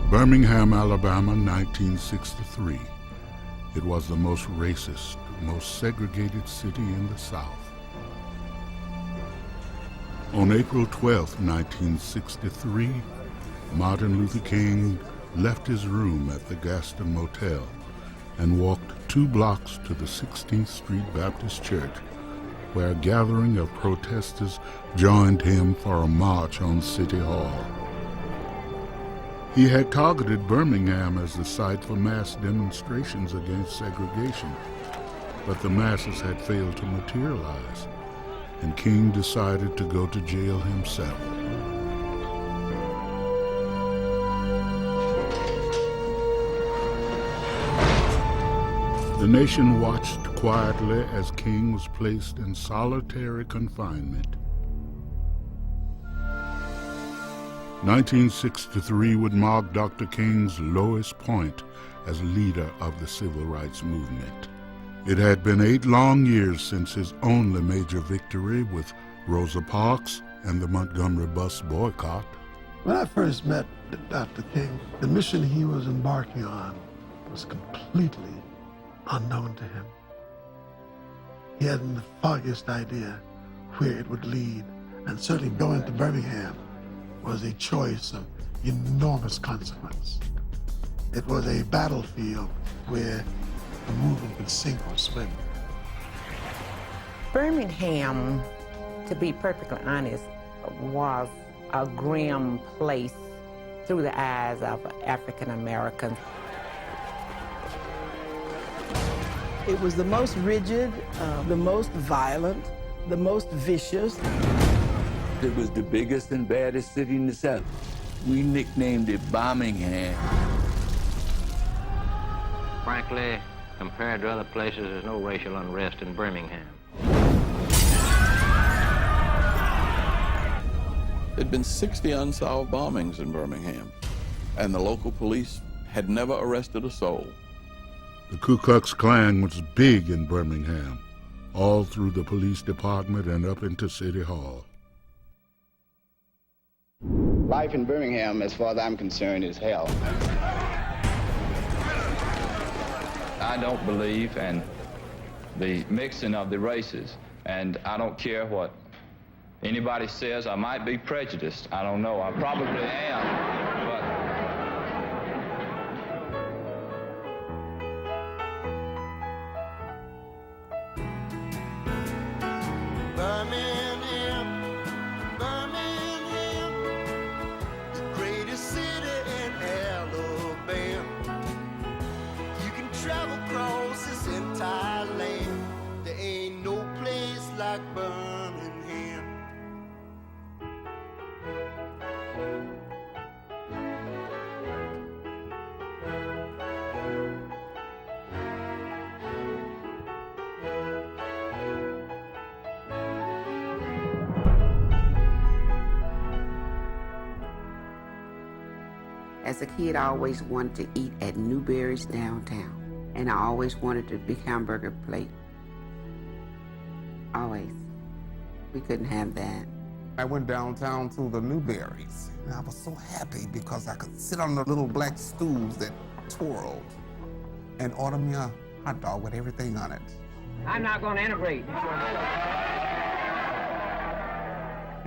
Birmingham, Alabama, 1963. It was the most racist, most segregated city in the South. On April 12, 1963, Martin Luther King left his room at the Gaston Motel and walked 2 blocks to the 16th Street Baptist Church, where a gathering of protesters joined him for a march on City Hall. He had targeted Birmingham as the site for mass demonstrations against segregation, but the masses had failed to materialize, and King decided to go to jail himself. The nation watched quietly as King was placed in solitary confinement. 1963 would mark Dr. King's lowest point as leader of the civil rights movement. It had been 8 long years since his only major victory with Rosa Parks and the Montgomery bus boycott. When I first met Dr. King, the mission he was embarking on was completely unknown to him. He hadn't the foggiest idea where it would lead, and certainly going to Birmingham was a choice of enormous consequence. It was a battlefield where the movement could sink or swim. Birmingham, to be perfectly honest, was a grim place through the eyes of African Americans. It was the most rigid, the most violent, the most vicious. It was the biggest and baddest city in the South. We nicknamed it Birmingham. Frankly, compared to other places, there's no racial unrest in Birmingham. There'd been 60 unsolved bombings in Birmingham, and the local police had never arrested a soul. The Ku Klux Klan was big in Birmingham, all through the police department and up into City Hall. Life in Birmingham, as far as I'm concerned, is hell. I don't believe in the mixing of the races, and I don't care what anybody says. I might be prejudiced. I don't know. I probably am, but As a kid, I always wanted to eat at Newberry's downtown, and I always wanted a big hamburger plate. Always. We couldn't have that. I went downtown to the Newberry's, and I was so happy because I could sit on the little black stools that twirled and order me a hot dog with everything on it. I'm not going to integrate.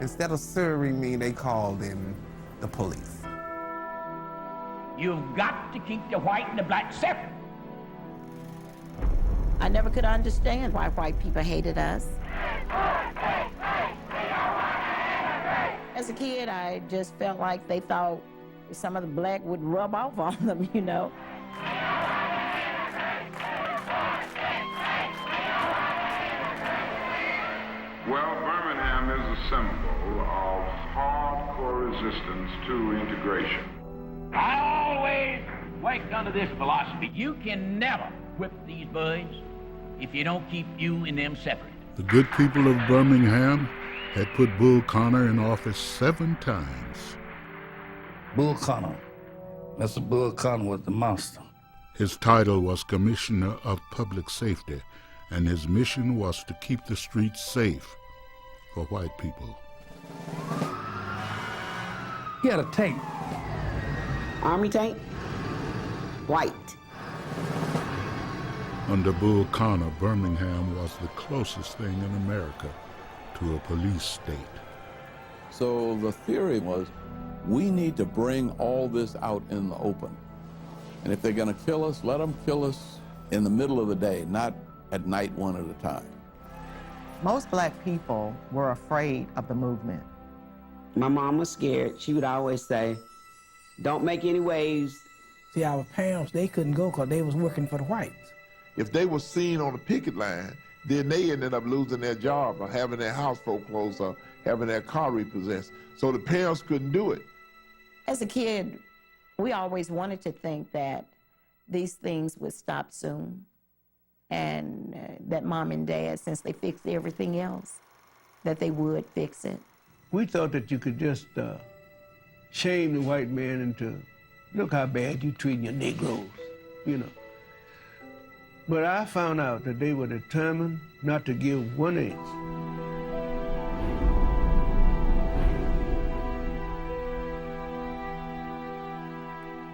Instead of serving me, they called in the police. You've got to keep the white and the black separate. I never could understand why white people hated us. As a kid, I just felt like they thought some of the black would rub off on them, you know. Well, Birmingham is a symbol of hardcore resistance to integration. I always worked under this philosophy. You can never whip these birds if you don't keep you and them separate. The good people of Birmingham had put Bull Connor in office 7 times. Bull Connor. Mr. Bull Connor was the monster. His title was Commissioner of Public Safety, and his mission was to keep the streets safe for white people. He had a tape Army tank, white. Under Bull Connor, Birmingham was the closest thing in America to a police state. So the theory was, we need to bring all this out in the open. And if they're going to kill us, let them kill us in the middle of the day, not at night one at a time. Most black people were afraid of the movement. My mom was scared. She would always say, don't make any waves. See, our parents, they couldn't go because they was working for the whites. If they were seen on the picket line, then they ended up losing their job or having their house foreclosed or having their car repossessed. So the parents couldn't do it. As a kid, we always wanted to think that these things would stop soon and that mom and dad, since they fixed everything else, that they would fix it. We thought that you could just shame the white man into, look how bad you treating your Negroes, you know. But I found out that they were determined not to give 1 inch.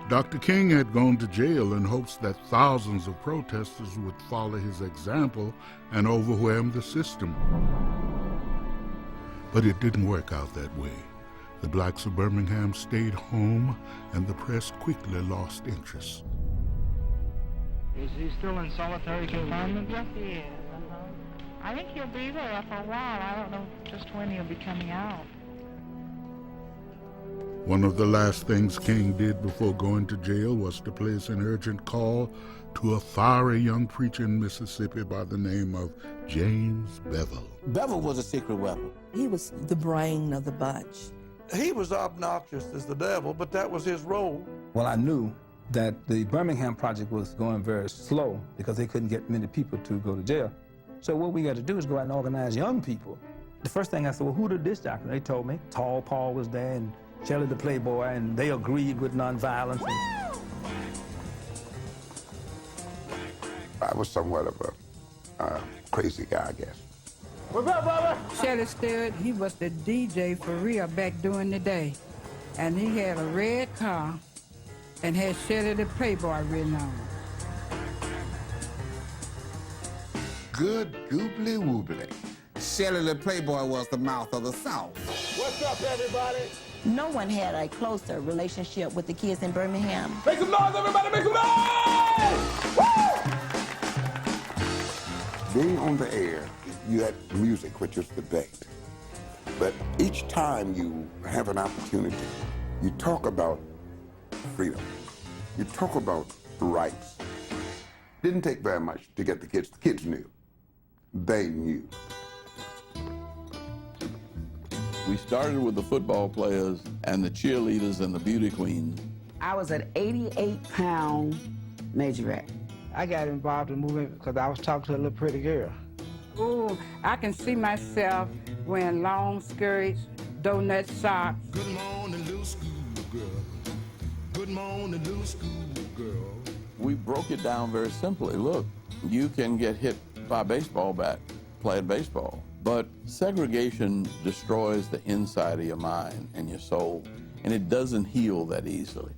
Dr. King had gone to jail in hopes that thousands of protesters would follow his example and overwhelm the system. But it didn't work out that way. The blacks of Birmingham stayed home, and the press quickly lost interest. Is he still in solitary confinement? Yes, he is. I think he'll be there for a while. I don't know just when he'll be coming out. One of the last things King did before going to jail was to place an urgent call to a fiery young preacher in Mississippi by the name of James Bevel. Bevel was a secret weapon. He was the brain of the bunch. He was obnoxious as the devil, but that was his role. Well, I knew that the Birmingham project was going very slow because they couldn't get many people to go to jail. So what we got to do is go out and organize young people. The first thing I said, well, who did this doctor? They told me. Tall Paul was there and Shelley the Playboy, and they agreed with nonviolence. I was somewhat of a crazy guy, I guess. What's up, brother? Shelley Stewart, he was the DJ for real back during the day. And he had a red car and had Shelley the Playboy written on it. Good goobly woobly. Shelley the Playboy was the mouth of the South. What's up, everybody? No one had a closer relationship with the kids in Birmingham. Make some noise, everybody, make some noise! Woo! Being on the air, you had music, which was debate. But each time you have an opportunity, you talk about freedom. You talk about rights. Didn't take very much to get the kids. The kids knew. They knew. We started with the football players and the cheerleaders and the beauty queens. I was an 88-pound majorette. I got involved in the movement because I was talking to a little pretty girl. Ooh, I can see myself wearing long skirts, donut socks. Good morning, little schoolgirl. Good morning, little schoolgirl. We broke it down very simply. Look, you can get hit by a baseball bat playing baseball, but segregation destroys the inside of your mind and your soul, and it doesn't heal that easily.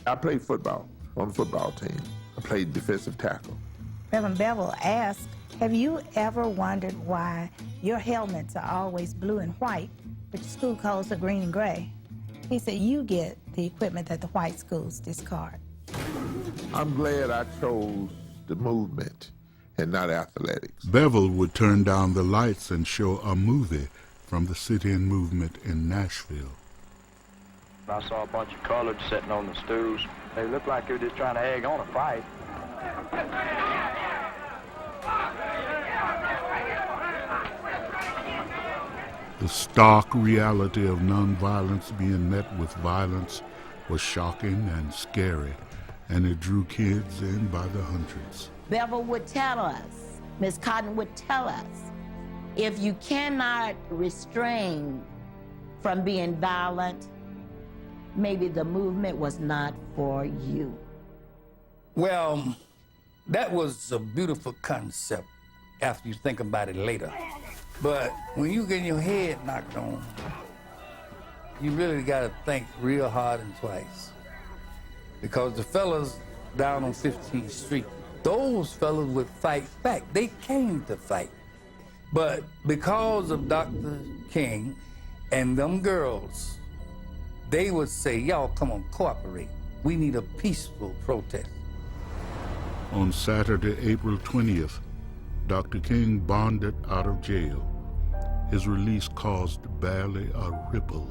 I played football on the football team. I played defensive tackle. Reverend Bevel asked, have you ever wondered why your helmets are always blue and white, but your school codes are green and gray? He said, you get the equipment that the white schools discard. I'm glad I chose the movement and not athletics. Bevel would turn down the lights and show a movie from the sit-in movement in Nashville. I saw a bunch of coloreds sitting on the stools. They looked like they were just trying to egg on a fight. The stark reality of nonviolence being met with violence was shocking and scary, and it drew kids in by the hundreds. Bevel would tell us, Miss Cotton would tell us, if you cannot restrain from being violent, maybe the movement was not for you. Well, that was a beautiful concept after you think about it later. But when you get your head knocked on, you really got to think real hard and twice. because the fellas down on 15th Street, those fellas would fight back. They came to fight. But because of Dr. King and them girls, they would say, y'all come on, cooperate. We need a peaceful protest. On Saturday, April 20th, Dr. King bonded out of jail. His release caused barely a ripple.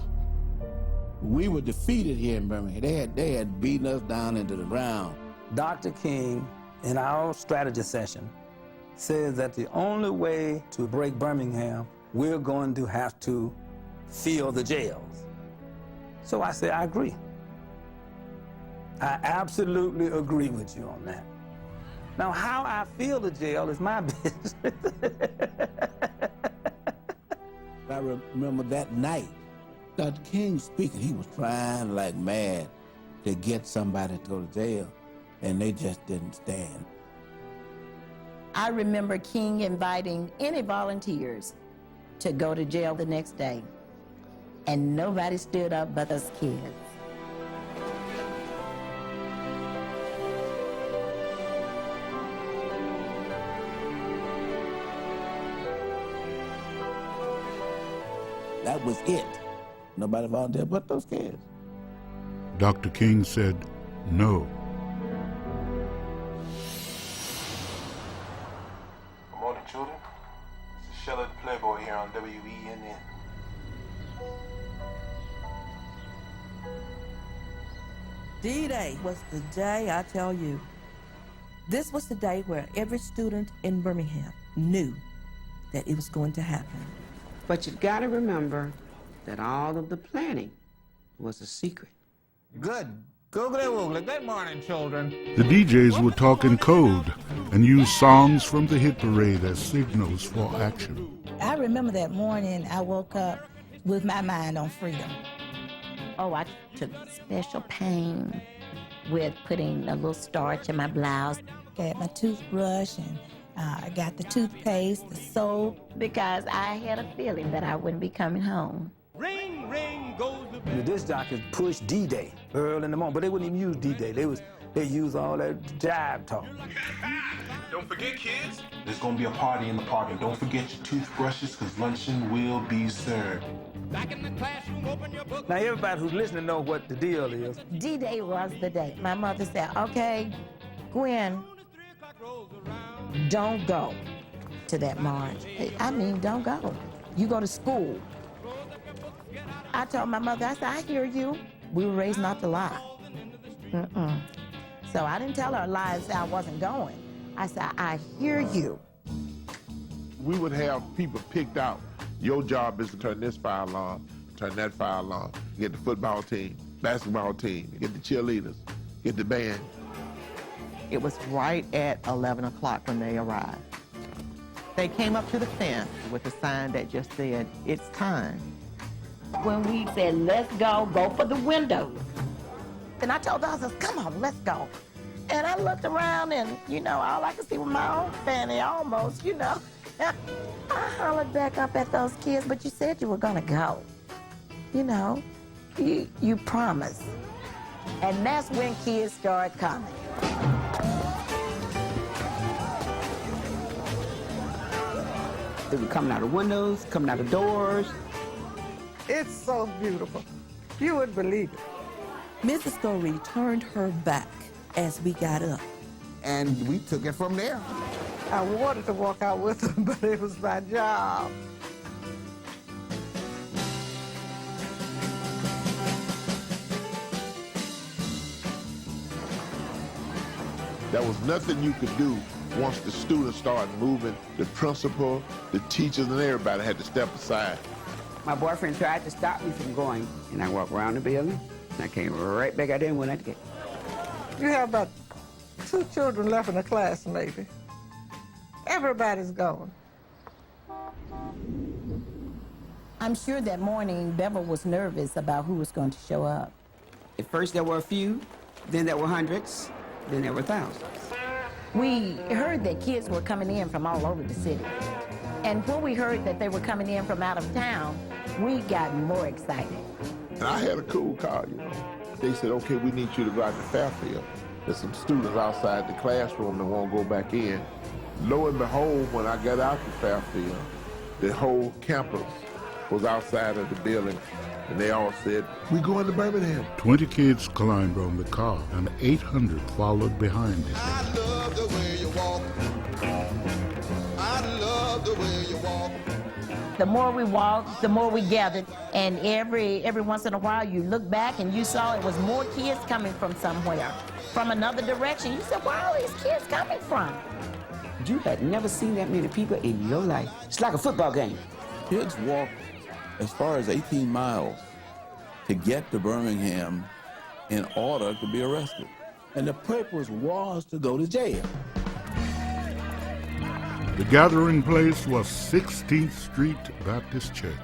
We were defeated here in Birmingham. They had beaten us down into the ground. Dr. King, in our strategy session, says that the only way to break Birmingham, we're going to have to fill the jails. So I said, I agree. I absolutely agree with you on that. Now, how I fill the jail is my business. I remember that night, Dr. King speaking, he was trying like mad to get somebody to go to jail, and they just didn't stand. I remember King inviting any volunteers to go to jail the next day, and nobody stood up but us kids. That was it. Nobody volunteered but those kids. Dr. King said no. Good morning, children. This is Shelley the Playboy here on WENN. D-Day was the day, I tell you. This was the day where every student in Birmingham knew that it was going to happen. But you've got to remember that all of the planning was a secret. Good. Googly woogly. Good morning, children. The DJs would talk in code and use songs from the hit parade as signals for action. I remember that morning I woke up with my mind on freedom. Oh, I took special pain with putting a little starch in my blouse. Got my toothbrush and I got the toothpaste, the soap. Because I had a feeling that I wouldn't be coming home. Ring, ring goes the... The disc jockeys pushed D-Day early in the morning, but they wouldn't even use D-Day. They used all that jive talk. Don't forget, kids, there's going to be a party in the park, and don't forget your toothbrushes, because luncheon will be served. Back in the classroom, open your book. Now, everybody who's listening knows what the deal is. D-Day was the day. My mother said, okay, Gwen, don't go to that march. I mean, don't go. You go to school. I told my mother, I said, I hear you. We were raised not to lie. So I didn't tell her lies that I wasn't going. I said, I hear you. We would have people picked out. Your job is to turn this fire alarm, turn that fire alarm, get the football team, basketball team, get the cheerleaders, get the band. It was right at 11 o'clock when they arrived. They came up to the fence with a sign that just said, it's time. When we said, let's go for the window. And I told the others, come on, let's go. And I looked around and, you know, all I could see was my own fanny almost, you know. I hollered back up at those kids, but you said you were gonna go. You know, you promised. And that's when kids started coming. They were coming out of windows, coming out of doors. It's so beautiful. You wouldn't believe it. Mrs. Goree turned her back as we got up. And we took it from there. I wanted to walk out with them, but it was my job. There was nothing you could do once the students started moving. The principal, the teachers, and everybody had to step aside. My boyfriend tried to stop me from going, and I walked around the building, and I came right back out there and went out the gate. You have about 2 children left in the class, maybe. Everybody's gone. I'm sure that morning Bevel was nervous about who was going to show up. At first there were a few, then there were hundreds, then there were thousands. We heard that kids were coming in from all over the city. And when we heard that they were coming in from out of town, we got more excited. And I had a cool car, you know. They said, okay, we need you to go out to Fairfield. There's some students outside the classroom that won't go back in. Lo and behold, when I got out to Fairfield, the whole campus was outside of the building, and they all said, we going to Birmingham. 20 kids climbed on the car, and 800 followed behind it. I love the way you walk. I love the way you walk. The more we walked, the more we gathered, and every once in a while you look back and you saw it was more kids coming from somewhere, from another direction. You said, where are all these kids coming from? You had never seen that many people in your life. It's like a football game. Kids walked as far as 18 miles to get to Birmingham in order to be arrested. And the purpose was to go to jail. The gathering place was 16th Street Baptist Church.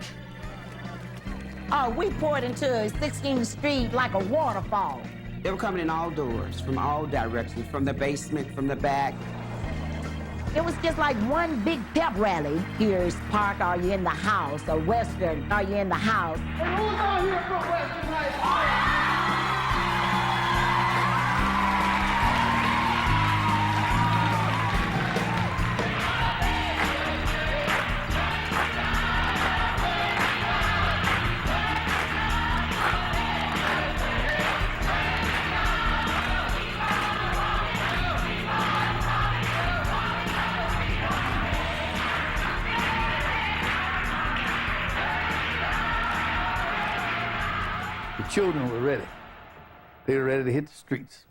Oh, we poured into 16th Street like a waterfall. They were coming in all doors, from all directions, from the basement, from the back. It was just like one big pep rally. Here's Park, are you in the house? Or Western, are you in the house? And who's out here from Western High School? The children were ready. They were ready to hit the streets.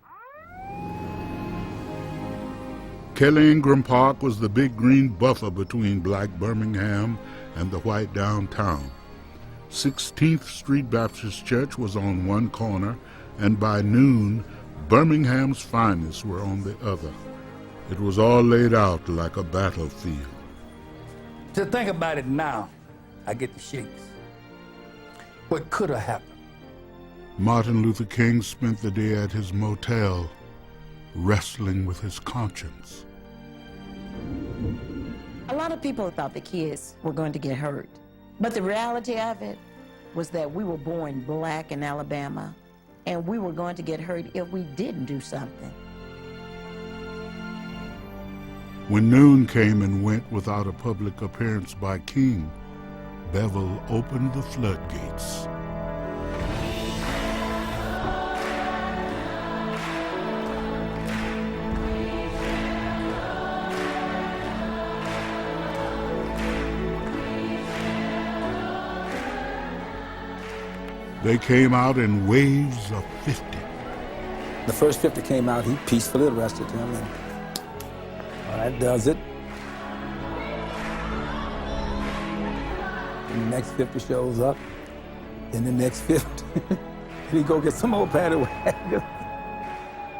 Kelly Ingram Park was the big green buffer between black Birmingham and the white downtown. 16th Street Baptist Church was on one corner, and by noon, Birmingham's finest were on the other. It was all laid out like a battlefield. To think about it now, I get the shakes. What could have happened? Martin Luther King spent the day at his motel, wrestling with his conscience. A lot of people thought the kids were going to get hurt. But the reality of it was that we were born black in Alabama, and we were going to get hurt if we didn't do something. When noon came and went without a public appearance by King, Bevel opened the floodgates. They came out in waves of 50. The first 50 came out, he peacefully arrested him, and that does it. And the next 50 shows up, then the next 50, and he go get some more paddy wagons.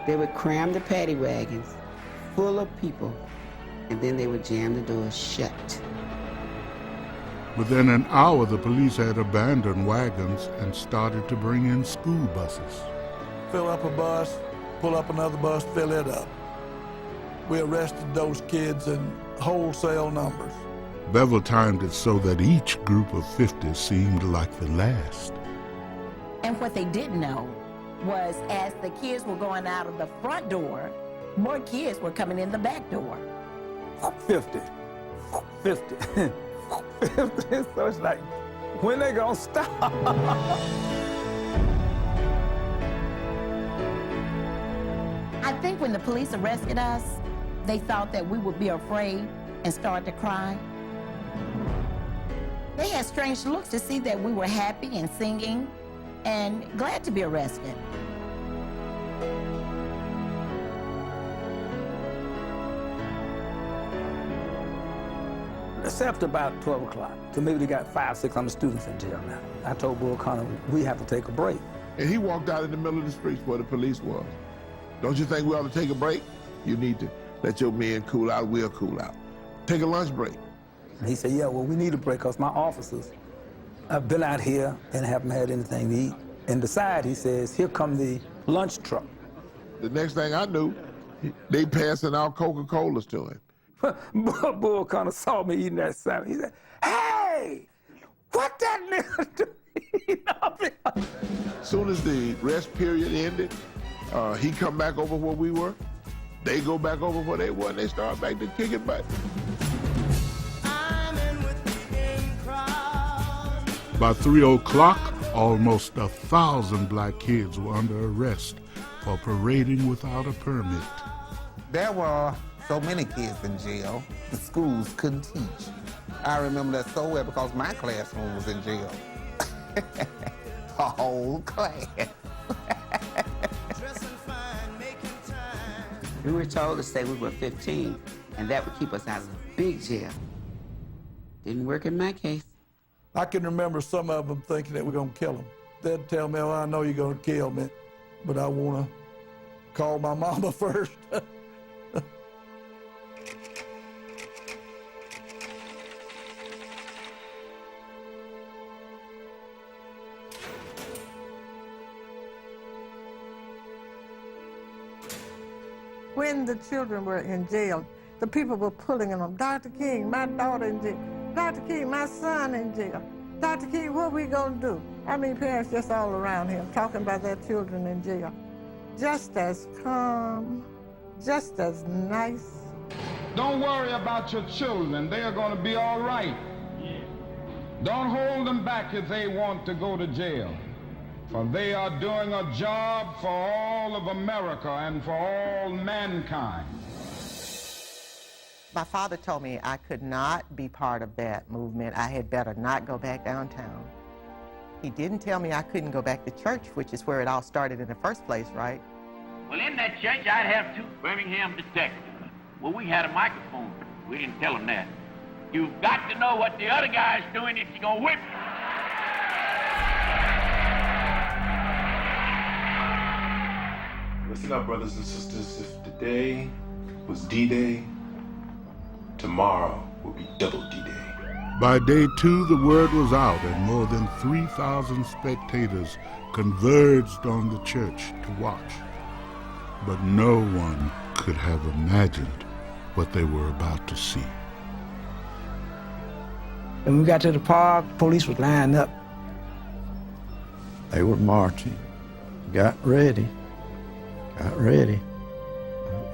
They would cram the paddy wagons full of people, and then they would jam the doors shut. Within an hour, the police had abandoned wagons and started to bring in school buses. Fill up a bus, pull up another bus, fill it up. We arrested those kids in wholesale numbers. Bevel timed it so that each group of 50 seemed like the last. And what they didn't know was as the kids were going out of the front door, more kids were coming in the back door. 50. 50. 50. So it's like, when they gonna stop? I think when the police arrested us, they thought that we would be afraid and start to cry. They had strange looks to see that we were happy and singing and glad to be arrested. It's after about 12 o'clock. So maybe they got 500, 600 students in jail now. I told Bull Connor, we have to take a break. And he walked out in the middle of the streets where the police was. Don't you think we ought to take a break? You need to let your men cool out, we'll cool out. Take a lunch break. And he said, yeah, well, we need a break because my officers have been out here and haven't had anything to eat. And beside, he says, here come the lunch truck. The next thing I knew, they passing out Coca-Colas to him. Bull Connor saw me eating that sandwich. He said, hey, what that nigga do? Soon as the rest period ended, he come back over where we were. They go back over where they were, and they start back to kicking butt. By 3 o'clock, almost 1,000 black kids were under arrest for parading without a permit. There were so many kids in jail, the schools couldn't teach. I remember that so well because my classroom was in jail. A whole class. We were told to say we were 15, and that would keep us out of the big jail. Didn't work in my case. I can remember some of them thinking that we're gonna kill them. They'd tell me, oh, I know you're gonna kill me, but I wanna call my mama first. When the children were in jail, the people were pulling them. Dr. King, my daughter in jail. Dr. King, my son in jail. Dr. King, what are we gonna do? I mean, parents just all around him talking about their children in jail. Just as calm, just as nice. Don't worry about your children. They are gonna be all right. Don't hold them back if they want to go to jail. For they are doing a job for all of America and for all mankind. My father told me I could not be part of that movement. I had better not go back downtown. He didn't tell me I couldn't go back to church, which is where it all started in the first place, right? Well, in that church, I'd have 2 Birmingham detectives. Well, we had a microphone. We didn't tell them that. You've got to know what the other guy's doing if you're gonna whip him. Listen up, brothers and sisters. If today was D-Day, tomorrow will be double D-Day. By day 2, the word was out, and more than 3,000 spectators converged on the church to watch. But no one could have imagined what they were about to see. When we got to the park, police was lined up. They were marching, got ready.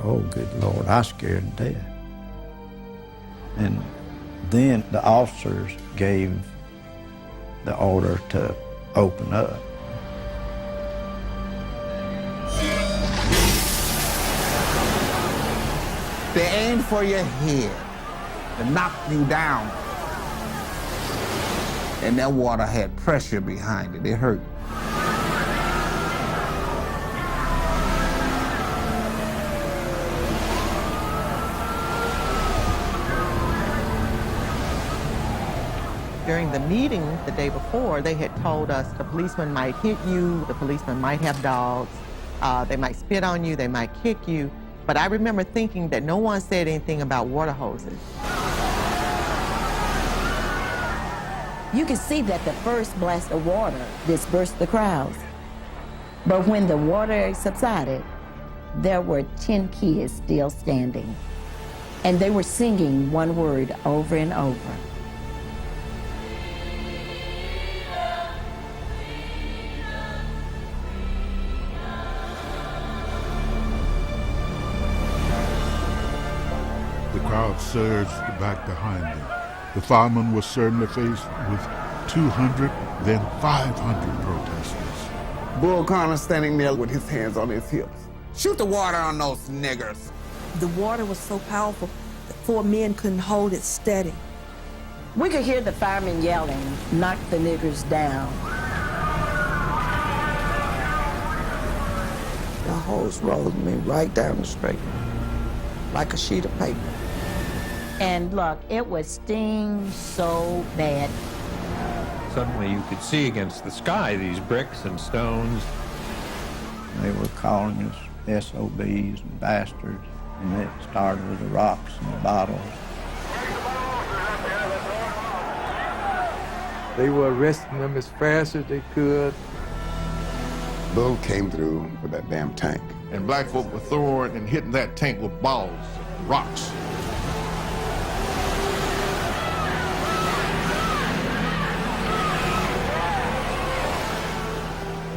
Oh, good Lord, I scared to death. And then the officers gave the order to open up. They aimed for your head to knock you down. And that water had pressure behind it. It hurt. During the meeting the day before, they had told us the policeman might hit you, the policeman might have dogs, they might spit on you, they might kick you. But I remember thinking that no one said anything about water hoses. You could see that the first blast of water dispersed the crowds. But when the water subsided, there were 10 kids still standing. And they were singing one word over and over. The crowd surged back behind them. The firemen were certainly faced with 200, then 500 protesters. Bull Connor standing there with his hands on his hips. Shoot the water on those niggers. The water was so powerful that 4 men couldn't hold it steady. We could hear the firemen yelling, "Knock the niggers down." The hose rolled me right down the street, like a sheet of paper. And look, it would sting so bad. Suddenly you could see against the sky these bricks and stones. They were calling us SOBs and bastards, and it started with the rocks and the bottles. They were arresting them as fast as they could. Bull came through with that damn tank. And black folk were throwing and hitting that tank with balls, rocks.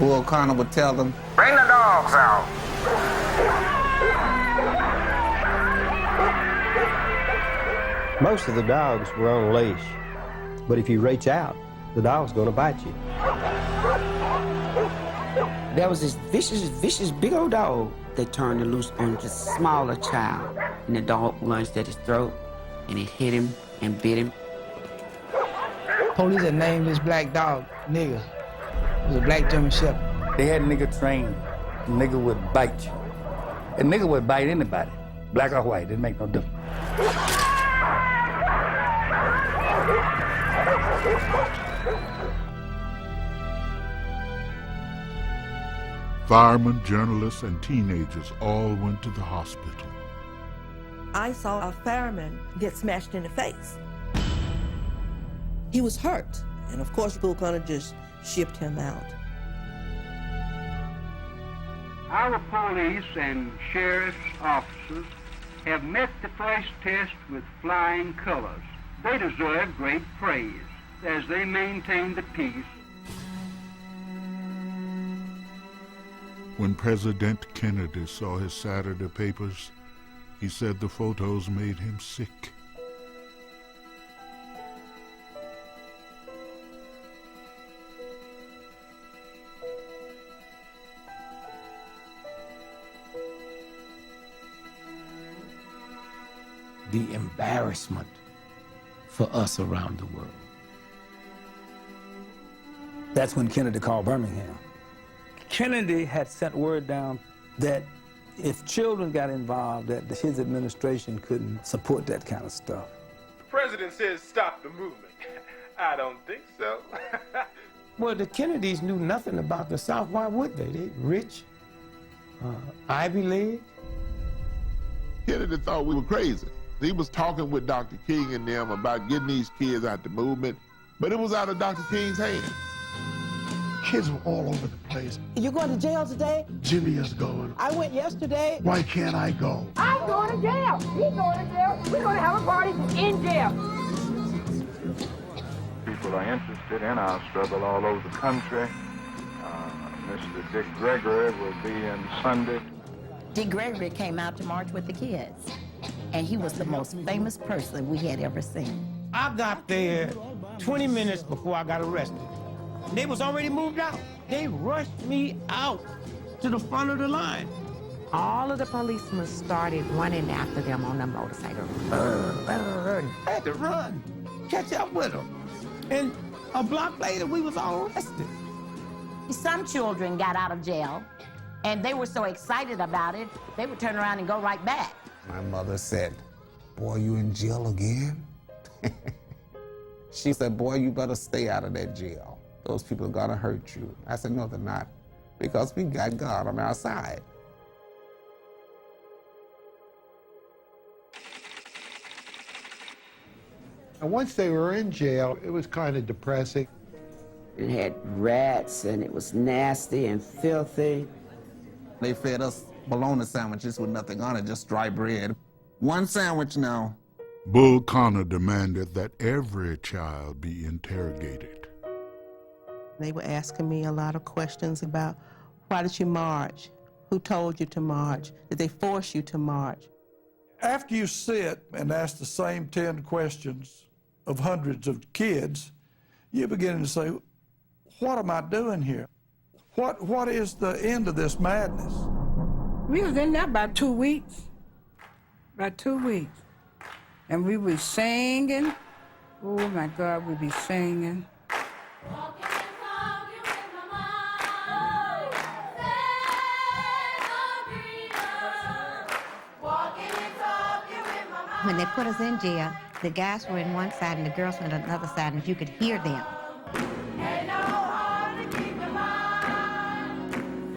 Bull Connor would tell them, "Bring the dogs out." Most of the dogs were on a leash, but if you reach out, the dog's going to bite you. There was this vicious big old dog that turned loose on the smaller child, and the dog lunged at his throat, and it hit him and bit him. Police had named this black dog Nigger. It was a black German Shepherd. They had nigger trained. The nigger would bite you. A nigger would bite anybody, black or white, didn't make no difference. Firemen, journalists, and teenagers all went to the hospital. I saw a fireman get smashed in the face. He was hurt, and of course, Bull Connor just shipped him out. Our police and sheriff's officers have met the first test with flying colors. They deserve great praise as they maintain the peace. When President Kennedy saw his Saturday papers, he said the photos made him sick. The embarrassment for us around the world. That's when Kennedy called Birmingham. Kennedy had sent word down that if children got involved, that his administration couldn't support that kind of stuff. The president says stop the movement. I don't think so. Well, the Kennedys knew nothing about the South. Why would they? They rich, Ivy League. Kennedy thought we were crazy. He was talking with Dr. King and them about getting these kids out the movement, but it was out of Dr. King's hands. Kids were all over the place. You going to jail today? Jimmy is going. I went yesterday. Why can't I go? I'm going to jail. He's going to jail. We're going to have a party in jail. People are interested in our struggle all over the country. Mr. Dick Gregory will be in Sunday. Dick Gregory came out to march with the kids, and he was the most famous person we had ever seen. I got there 20 minutes before I got arrested. They was already moved out. They rushed me out to the front of the line. All of the policemen started running after them on the motorcycle. I had to run, catch up with them. And a block later, we was all arrested. Some children got out of jail, and they were so excited about it, they would turn around and go right back. My mother said, "Boy, you in jail again?" She said, "Boy, you better stay out of that jail. Those people are gonna hurt you." I said, "No, they're not, because we got God on our side." And once they were in jail, it was kind of depressing. It had rats, and it was nasty and filthy. They fed us bologna sandwiches with nothing on it, just dry bread. One sandwich now. Bull Connor demanded that every child be interrogated. They were asking me a lot of questions about, why did you march? Who told you to march? Did they force you to march? After you sit and ask the same 10 questions of hundreds of kids, you're beginning to say, what am I doing here? What is the end of this madness? We was in there about 2 weeks. About 2 weeks. And we was singing. Oh my God, we'd be singing. When they put us in jail, the guys were in one side and the girls were on another side, and you could hear them.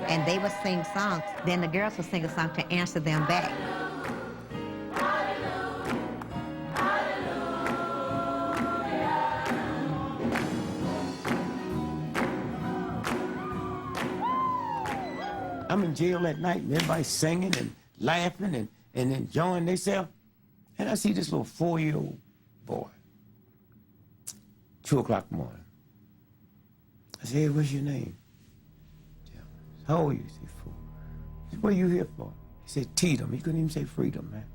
And they would sing songs. Then the girls would sing a song to answer them back. I'm in jail at night, and everybody's singing and laughing and enjoying themselves. And I see this little 4-year-old boy, 2 o'clock in the morning. I said, "Hey, what's your name?" How old are you? He said, 4. I said, what are you here for? He said, Tatum. He couldn't even say freedom, man.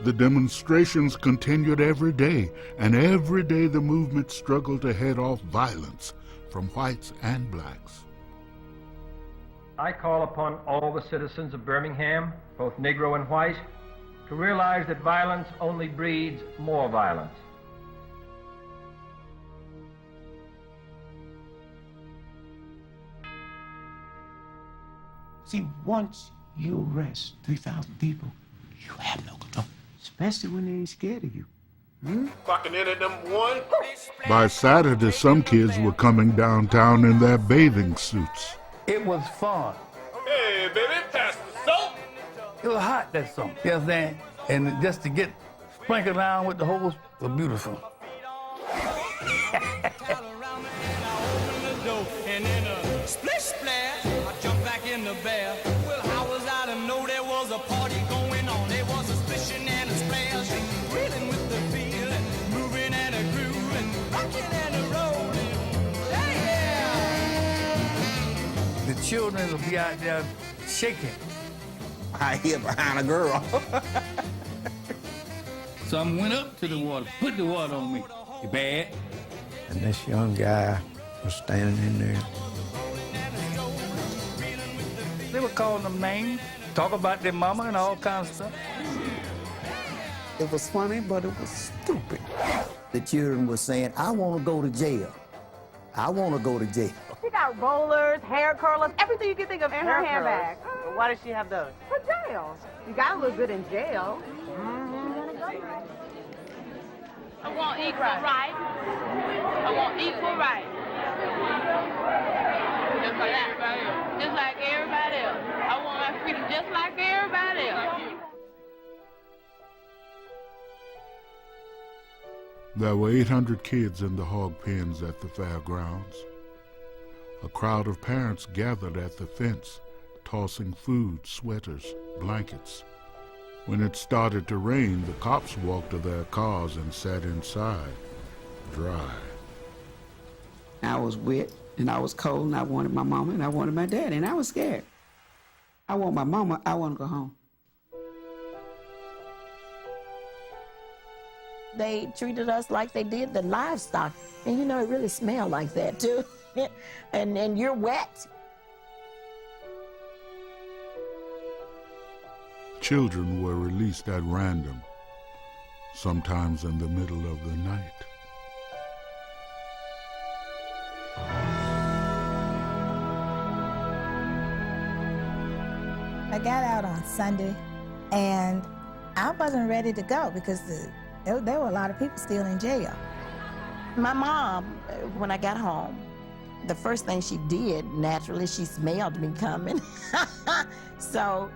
The demonstrations continued every day, and every day the movement struggled to head off violence from whites and blacks. I call upon all the citizens of Birmingham, both Negro and white, to realize that violence only breeds more violence. See, once you arrest 3,000 people, you have no control, especially when they ain't scared of you. Clocking in at number 1. By Saturday, some kids were coming downtown in their bathing suits. It was fun. Hey, baby, pass the soap. It was hot that summer. You know what I'm saying? And just to get sprinkled around with the hose was beautiful. And in a splish splash, I jumped back in the bear. Well, how was I to know there was a party going on? There was a splishing and a splash, reeling with the feel, and moving and a groove, and rocking and a rolling. Yeah! The children will be out there shaking. I hid behind a girl. Some went up to the water, put the water on me. You bad? And this young guy was standing in there. They were calling them names, talk about their mama and all kinds of stuff. It was funny, but it was stupid. The children were saying, I want to go to jail. I want to go to jail. She got rollers, hair curlers, everything you can think of in her handbag. Why does she have those? For jail. You gotta look good in jail. I want equal rights. I want equal rights. Just like everybody else. Just like everybody else. I want my freedom just like everybody else. There were 800 kids in the hog pens at the fairgrounds. A crowd of parents gathered at the fence, tossing food, sweaters, blankets. When it started to rain, the cops walked to their cars and sat inside, dry. I was wet, and I was cold, and I wanted my mama, and I wanted my dad, and I was scared. I want my mama, I want to go home. They treated us like they did the livestock. And you know, it really smelled like that too. and you're wet. Children were released at random, sometimes in the middle of the night. I got out on Sunday, and I wasn't ready to go because there were a lot of people still in jail. My mom, when I got home, the first thing she did, naturally, she smelled me coming. So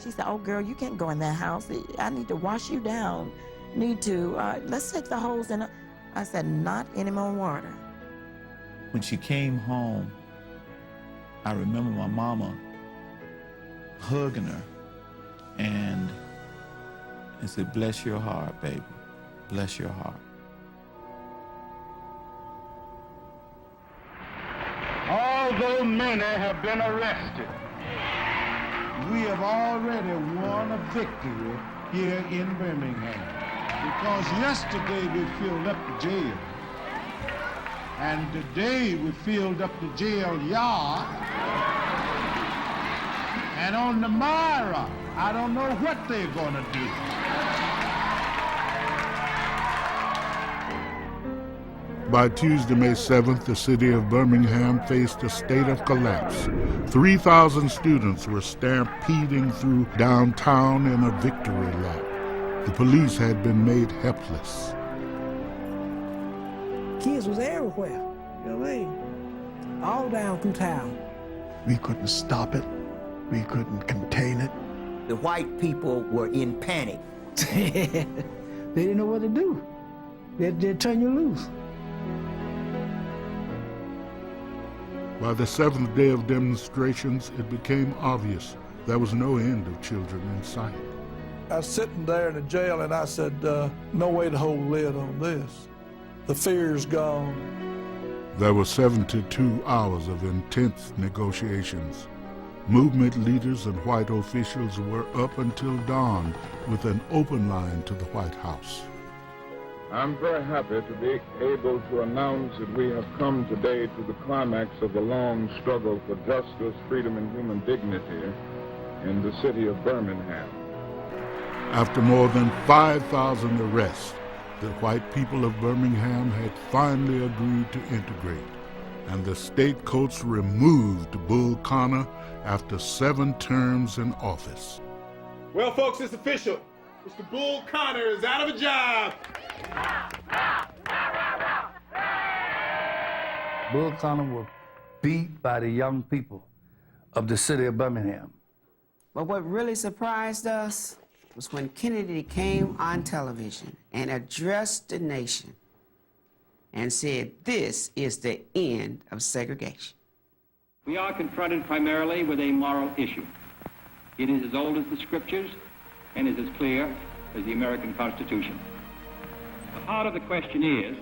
she said, oh, girl, you can't go in that house. I need to wash you down. Let's take the hose in. I said, not any more water. When she came home, I remember my mama hugging her and said, bless your heart, baby. Bless your heart. Although many have been arrested, We have already won a victory here in Birmingham because yesterday we filled up the jail, and today we filled up the jail yard, and on tomorrow, I don't know what they're gonna do. By Tuesday, May 7th, the city of Birmingham faced a state of collapse. 3,000 students were stampeding through downtown in a victory lap. The police had been made helpless. Kids was everywhere, you know what I mean? All down through town. We couldn't stop it. We couldn't contain it. The white people were in panic. They didn't know what to do. They'd turn you loose. By the 7th day of demonstrations, it became obvious there was no end of children in sight. I was sitting there in the jail and I said, no way to hold a lid on this. The fear's gone. There were 72 hours of intense negotiations. Movement leaders and white officials were up until dawn with an open line to the White House. I'm very happy to be able to announce that we have come today to the climax of the long struggle for justice, freedom, and human dignity in the city of Birmingham. After more than 5,000 arrests, the white people of Birmingham had finally agreed to integrate, and the state courts removed Bull Connor after 7 terms in office. Well, folks, it's official. Mr. Bull Connor is out of a job. Bull Connor was beat by the young people of the city of Birmingham. But what really surprised us was when Kennedy came on television and addressed the nation and said, "This is the end of segregation." We are confronted primarily with a moral issue. It is as old as the scriptures and is as clear as the American Constitution. The heart of the question is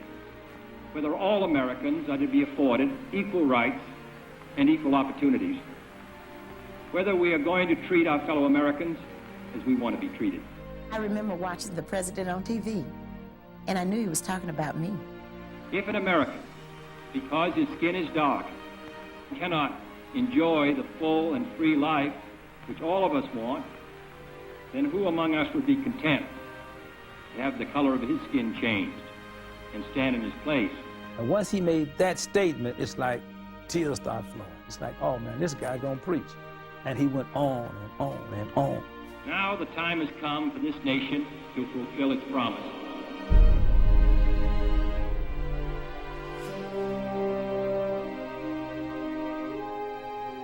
whether all Americans are to be afforded equal rights and equal opportunities, whether we are going to treat our fellow Americans as we want to be treated. I remember watching the president on TV, and I knew he was talking about me. If an American, because his skin is dark, cannot enjoy the full and free life which all of us want, then who among us would be content to have the color of his skin changed and stand in his place? And once he made that statement, it's like tears start flowing. It's like, oh man, this guy gonna preach. And he went on and on and on. Now the time has come for this nation to fulfill its promise.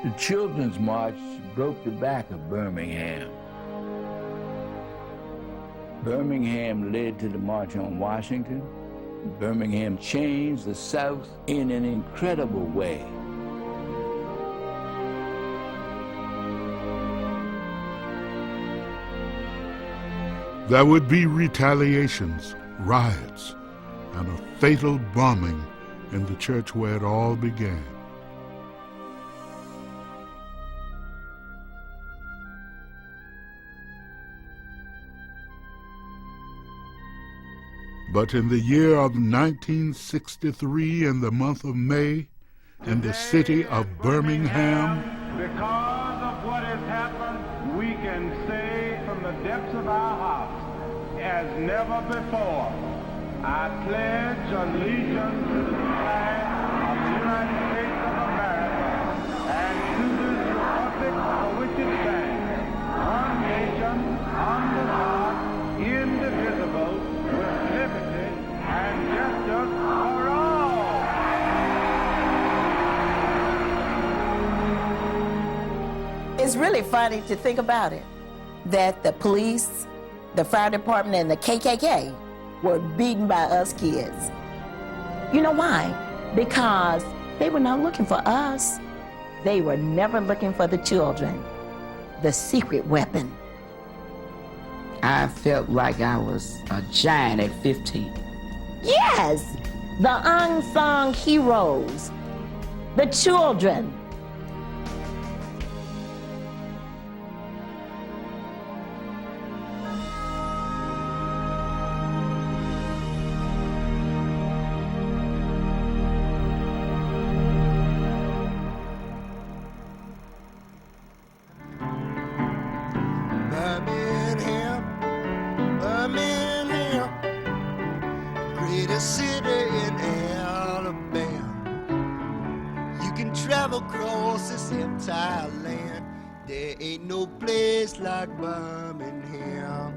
The Children's March broke the back of Birmingham. Birmingham led to the March on Washington. Birmingham changed the South in an incredible way. There would be retaliations, riots, and a fatal bombing in the church where it all began. But in the year of 1963, in the month of May, in the city of Birmingham, because of what has happened, we can say from the depths of our hearts, as never before, I pledge allegiance to the flag of the United States of America and to this republic for which it stands, one nation, under God, indivisible, with liberty and justice for all. It's really funny to think about it, that the police, the fire department, and the KKK were beaten by us kids. You know why? Because they were not looking for us. They were never looking for the children, the secret weapon. I felt like I was a giant at 15. Yes, the unsung heroes, the children. Greatest city in Alabama. You can travel across this entire land. There ain't no place like Birmingham.